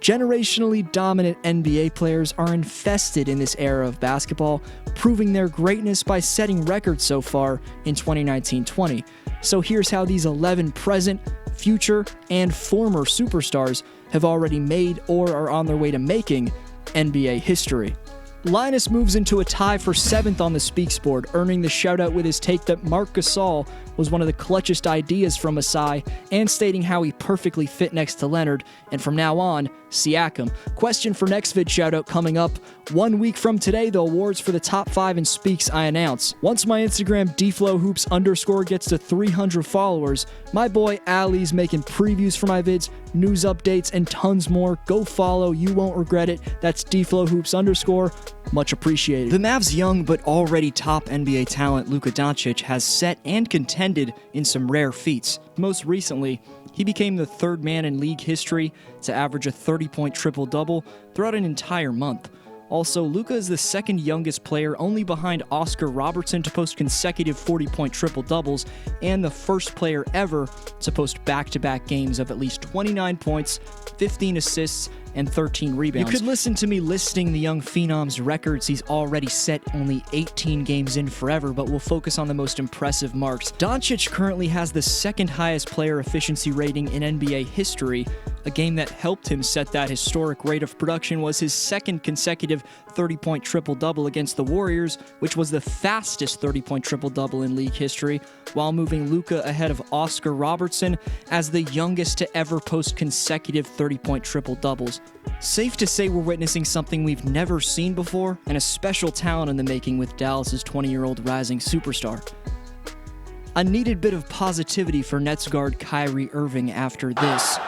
Generationally dominant NBA players are infested in this era of basketball, proving their greatness by setting records so far in 2019-20. So here's how these 11 present, future, and former superstars have already made or are on their way to making NBA history. Linus moves into a tie for 7th on the Speaks board, earning the shoutout with his take that Marc Gasol was one of the clutchest ideas from Masai, and stating how he perfectly fit next to Leonard, and from now on, Siakam. Question for next vid shoutout coming up. 1 week from today, the awards for the top 5 in Speaks I announce. Once my Instagram dflowhoops_ gets to 300 followers, my boy Ali's making previews for my vids, news updates, and tons more. Go follow, you won't regret it. That's dflowhoops_. Much appreciated. The Mavs' young but already top NBA talent Luka Doncic has set and contended in some rare feats. Most recently, he became the 3rd man in league history to average a 30-point triple-double throughout an entire month. Also, Luka is the 2nd youngest player, only behind Oscar Robertson, to post consecutive 40-point triple-doubles, and the 1st player ever to post back-to-back games of at least 29 points, 15 assists, and 13 rebounds. You could listen to me listing the young Phenom's records he's already set only 18 games in forever, but we'll focus on the most impressive marks. Doncic currently has the 2nd highest player efficiency rating in NBA history. A game that helped him set that historic rate of production was his 2nd consecutive 30-point triple-double against the Warriors, which was the fastest 30-point triple-double in league history, while moving Luka ahead of Oscar Robertson as the youngest to ever post consecutive 30-point triple-doubles. Safe to say we're witnessing something we've never seen before, and a special talent in the making with Dallas's 20-year-old rising superstar. A needed bit of positivity for Nets guard Kyrie Irving after this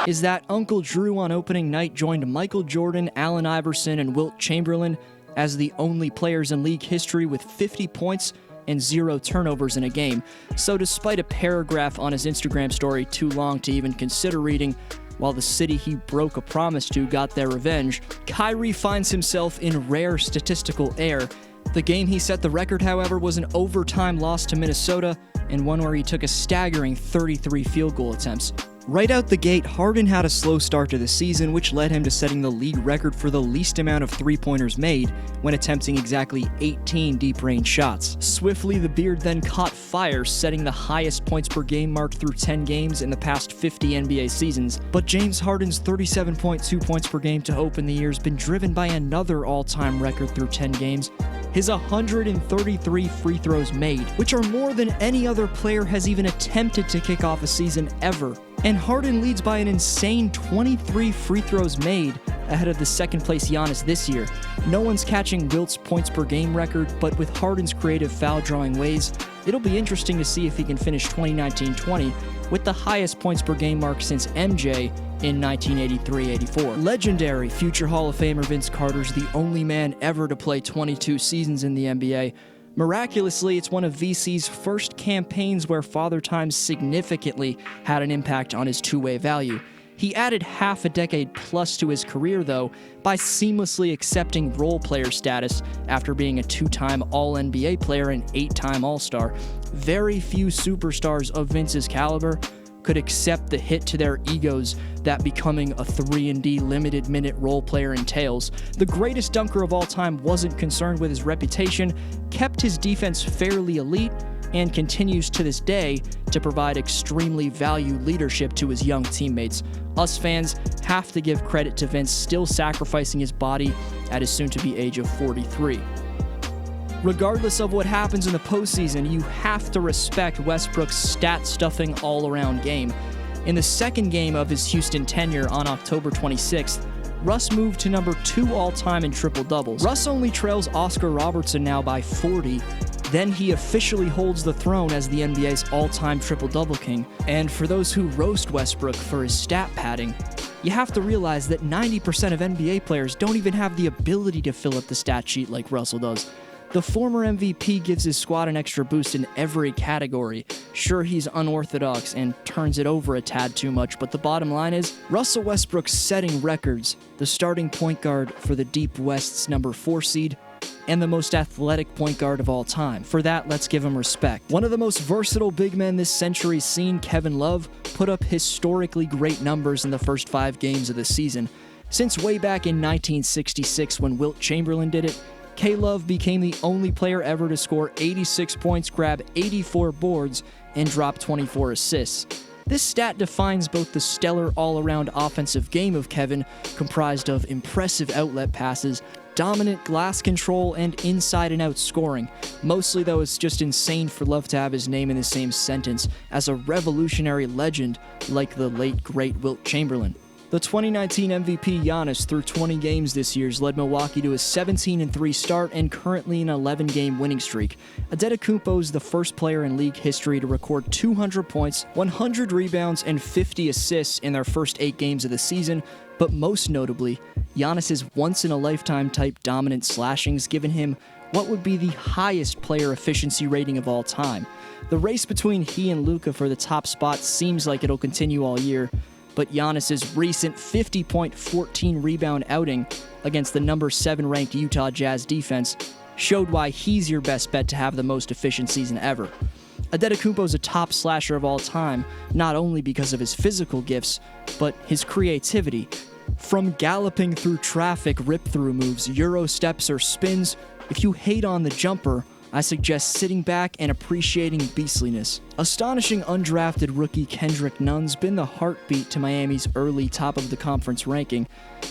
is that Uncle Drew on opening night joined Michael Jordan, Allen Iverson, and Wilt Chamberlain as the only players in league history with 50 points and 0 turnovers in a game. So despite a paragraph on his Instagram story too long to even consider reading, while the city he broke a promise to got their revenge, Kyrie finds himself in rare statistical air. The game he set the record, however, was an overtime loss to Minnesota, and one where he took a staggering 33 field goal attempts. Right out the gate, Harden had a slow start to the season, which led him to setting the league record for the least amount of three-pointers made when attempting exactly 18 deep-range shots. Swiftly, the beard then caught fire, setting the highest points per game mark through 10 games in the past 50 NBA seasons. But James Harden's 37.2 points per game to open the year has been driven by another all-time record through 10 games, his 133 free throws made, which are more than any other player has even attempted to kick off a season ever. And Harden leads by an insane 23 free throws made ahead of the second-place Giannis this year. No one's catching Wilt's points per game record, but with Harden's creative foul-drawing ways, it'll be interesting to see if he can finish 2019-20 with the highest points per game mark since MJ in 1983-84. Legendary future Hall of Famer Vince Carter's the only man ever to play 22 seasons in the NBA. Miraculously, it's one of VC's first campaigns where Father Time significantly had an impact on his two-way value. He added half a decade plus to his career, though, by seamlessly accepting role player status after being a 2-time All-NBA player and 8-time All-Star. Very few superstars of Vince's caliber could accept the hit to their egos that becoming a 3-and-D limited minute role player entails. The greatest dunker of all time wasn't concerned with his reputation, kept his defense fairly elite, and continues to this day to provide extremely valued leadership to his young teammates. Us fans have to give credit to Vince still sacrificing his body at his soon-to-be age of 43. Regardless of what happens in the postseason, you have to respect Westbrook's stat-stuffing all-around game. In the second game of his Houston tenure on October 26th, Russ moved to number 2 all-time in triple-doubles. Russ only trails Oscar Robertson now by 40. Then he officially holds the throne as the NBA's all-time triple-double king. And for those who roast Westbrook for his stat padding, you have to realize that 90% of NBA players don't even have the ability to fill up the stat sheet like Russell does. The former MVP gives his squad an extra boost in every category. Sure, he's unorthodox and turns it over a tad too much, but the bottom line is, Russell Westbrook's setting records, the starting point guard for the Deep West's number 4 seed, and the most athletic point guard of all time. For that, let's give him respect. One of the most versatile big men this century's seen, Kevin Love, put up historically great numbers in the first 5 games of the season. Since way back in 1966 when Wilt Chamberlain did it, K-Love became the only player ever to score 86 points, grab 84 boards, and drop 24 assists. This stat defines both the stellar all-around offensive game of Kevin, comprised of impressive outlet passes, dominant glass control, and inside-and-out scoring. Mostly, though, it's just insane for Love to have his name in the same sentence as a revolutionary legend like the late, great Wilt Chamberlain. The 2019 MVP Giannis, through 20 games this year, has led Milwaukee to a 17-3 start and currently an 11-game winning streak. Antetokounmpo is the first player in league history to record 200 points, 100 rebounds, and 50 assists in their first 8 games of the season, but most notably, Giannis's once-in-a-lifetime type dominant slashings given him what would be the highest player efficiency rating of all time. The race between he and LUKA for the top spot seems like it'll continue all year, but Giannis's recent 50-point, 14-rebound outing against the number 7 ranked Utah Jazz defense showed why he's your best bet to have the most efficient season ever. Antetokounmpo's a top slasher of all time, not only because of his physical gifts, but his creativity. From galloping through traffic rip-through moves, Euro steps, or spins, if you hate on the jumper, I suggest sitting back and appreciating beastliness. Astonishing undrafted rookie KENRICK Nunn's been the heartbeat to Miami's early top-of-the-conference ranking,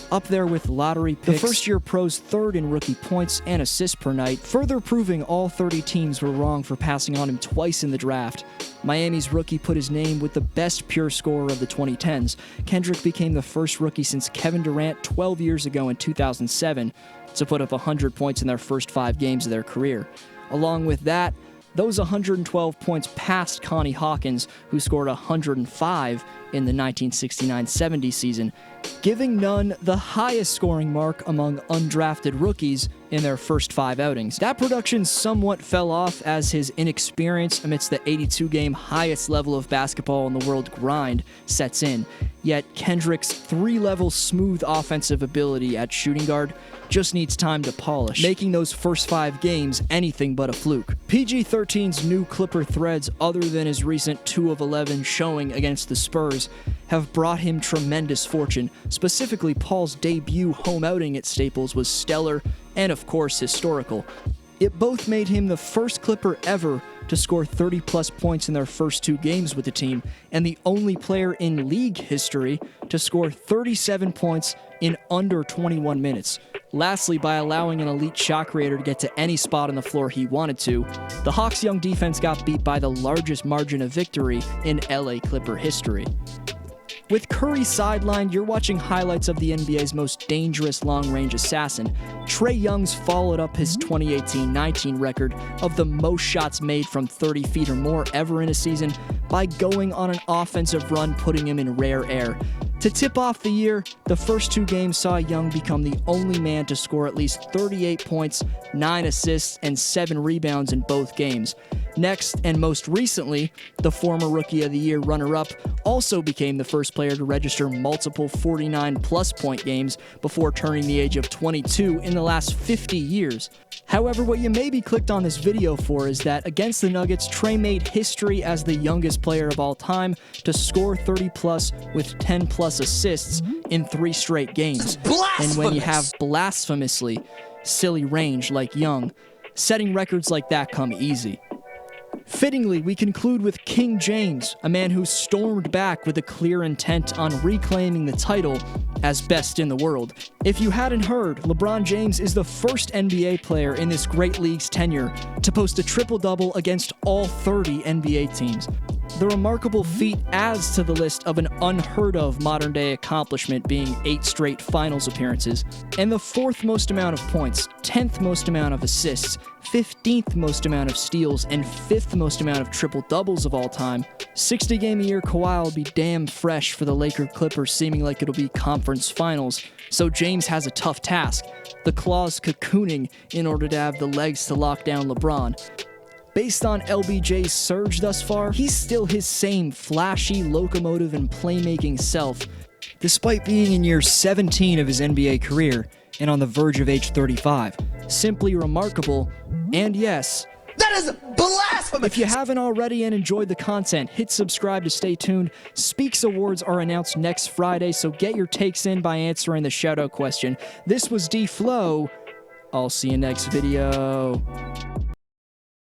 up there with lottery picks, the first-year pro's 3rd in rookie points and assists per night, further proving all 30 teams were wrong for passing on him twice in the draft. Miami's rookie put his name with the best pure scorer of the 2010s. KENRICK became the first rookie since Kevin Durant 12 years ago in 2007 to put up 100 points in their first 5 games of their career. Along with that, those 112 points passed Connie Hawkins, who scored 105 in the 1969-70 season, giving Nunn the highest scoring mark among undrafted rookies in their first 5 outings. That production somewhat fell off as his inexperience amidst the 82-game highest level of basketball in the world grind sets in, yet KENRICK's 3-level smooth offensive ability at shooting guard just needs time to polish, making those first 5 games anything but a fluke. PG-13's new Clipper threads, other than his recent 2 of 11 showing against the Spurs, have brought him tremendous fortune. Specifically, Paul's debut home outing at Staples was stellar and, of course, historical. It both made him the first Clipper ever to score 30-plus points in their first 2 games with the team, and the only player in league history to score 37 points in under 21 minutes. Lastly, by allowing an elite shot creator to get to any spot on the floor he wanted to, the Hawks' young defense got beat by the largest margin of victory in LA Clipper history. With Curry sidelined, you're watching highlights of the NBA's most dangerous long-range assassin. Trae Young's followed up his 2018-19 record of the most shots made from 30 feet or more ever in a season by going on an offensive run, putting him in rare air. To tip off the year, the first 2 games saw Young become the only man to score at least 38 points, 9 assists, and 7 rebounds in both games. Next, and most recently, the former Rookie of the Year runner-up also became the first player to register multiple 49-plus point games before turning the age of 22 in the last 50 years. However, what you maybe clicked on this video for is that against the Nuggets, Trae made history as the youngest player of all time to score 30-plus with 10-plus assists in 3 straight games. And when you have blasphemously silly range like Young, setting records like that come easy. Fittingly, we conclude with King James, a man who stormed back with a clear intent on reclaiming the title as best in the world. If you hadn't heard, LeBron James is the first NBA player in this great league's tenure to post a triple-double against all 30 NBA teams. The remarkable feat adds to the list of an unheard-of modern-day accomplishment being 8 straight finals appearances, and the 4th most amount of points, 10th most amount of assists, 15th most amount of steals, and 5th most amount of triple-doubles of all time. 60-game-a-year Kawhi will be damn fresh for the Laker Clippers, seeming like it'll be conference finals, so James has a tough task, the claws cocooning in order to have the legs to lock down LeBron. Based on LBJ's surge thus far, he's still his same flashy, locomotive, and playmaking self, despite being in year 17 of his NBA career and on the verge of age 35. simply remarkable. And yes, that is blasphemous! if you haven't already and enjoyed the content, hit subscribe to stay tuned. Speaks Awards are announced next Friday, so get your takes in by answering the shoutout question. This was D-Flow. I'll see you next video.